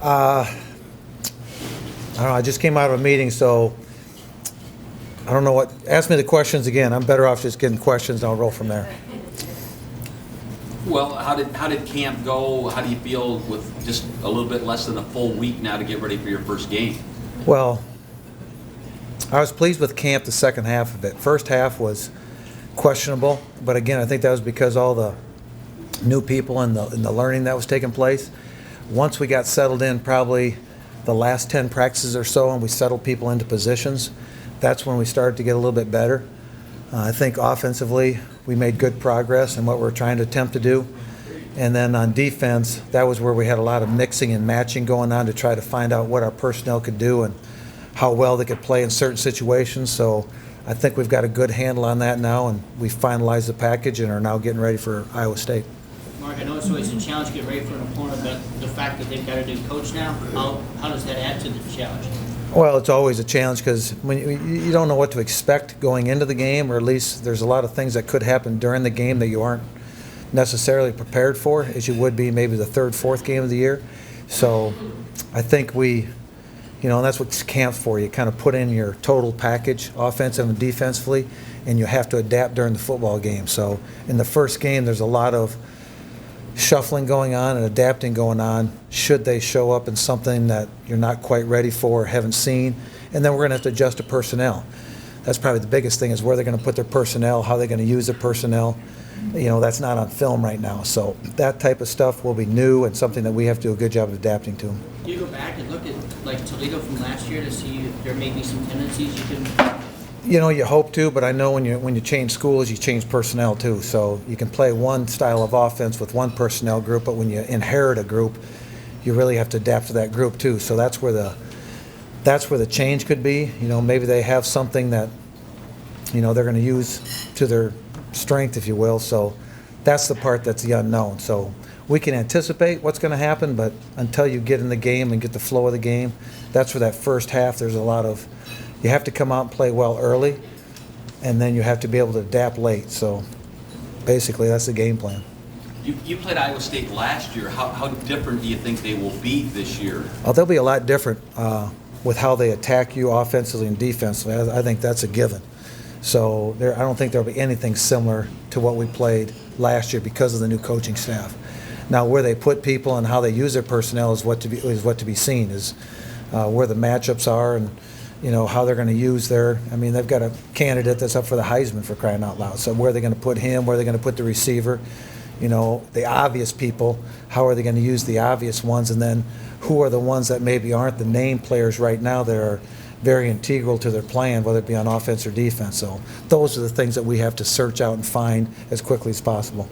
I don't know. I just came out of a meeting, so I don't know what. Ask me the questions again. I'm better off just getting questions, and I'll roll from there. Well, how did camp go? How do you feel with just a little bit less than a full week now to get ready for your first game? Well, I was pleased with camp the second half of it. First half was questionable, but again, I think that was because all the new people and the learning that was taking place. Once we got settled in, probably the last 10 practices or so, and we settled people into positions, that's when we started to get a little bit better. I think offensively we made good progress in what we're trying to attempt to do. And then on defense, that was where we had a lot of mixing and matching going on to try to find out what our personnel could do and how well they could play in certain situations. So I think we've got a good handle on that now, and we finalized the package and are now getting ready for Iowa State. Mark, I know it's always a challenge to get ready for an opponent, but the fact that they've got a new coach now, how does that add to the challenge? Well, it's always a challenge because when you don't know what to expect going into the game, or at least there's a lot of things that could happen during the game that you aren't necessarily prepared for, as you would be maybe the third, fourth game of the year. So I think and that's what camp's for. You kind of put in your total package, offensive and defensively, and you have to adapt during the football game. So in the first game, there's a lot of shuffling going on and adapting going on should they show up in something that you're not quite ready for or haven't seen. And then we're going to have to adjust to personnel. That's probably the biggest thing, is where they're going to put their personnel, how they're going to use their personnel. That's not on film right now. So that type of stuff will be new and something that we have to do a good job of adapting to. Do you go back and look at Toledo from last year to see if there may be some tendencies you can? You hope to, but I know when you change schools, you change personnel too. So you can play one style of offense with one personnel group, but when you inherit a group, you really have to adapt to that group too. So that's where the change could be. Maybe they have something that they're going to use to their strength, if you will. So that's the part that's the unknown. So we can anticipate what's going to happen, but until you get in the game and get the flow of the game, that's where that first half, there's a lot of. You have to come out and play well early, and then you have to be able to adapt late. So basically, that's the game plan. You played Iowa State last year. How different do you think they will be this year? They'll be a lot different with how they attack you offensively and defensively. I think that's a given. So I don't think there'll be anything similar to what we played last year because of the new coaching staff. Now, where they put people and how they use their personnel is what to be seen, is where the matchups are and how they're going to use they've got a candidate that's up for the Heisman, for crying out loud. So where are they going to put him? Where are they going to put the receiver? The obvious people, how are they going to use the obvious ones? And then who are the ones that maybe aren't the name players right now that are very integral to their plan, whether it be on offense or defense? So those are the things that we have to search out and find as quickly as possible.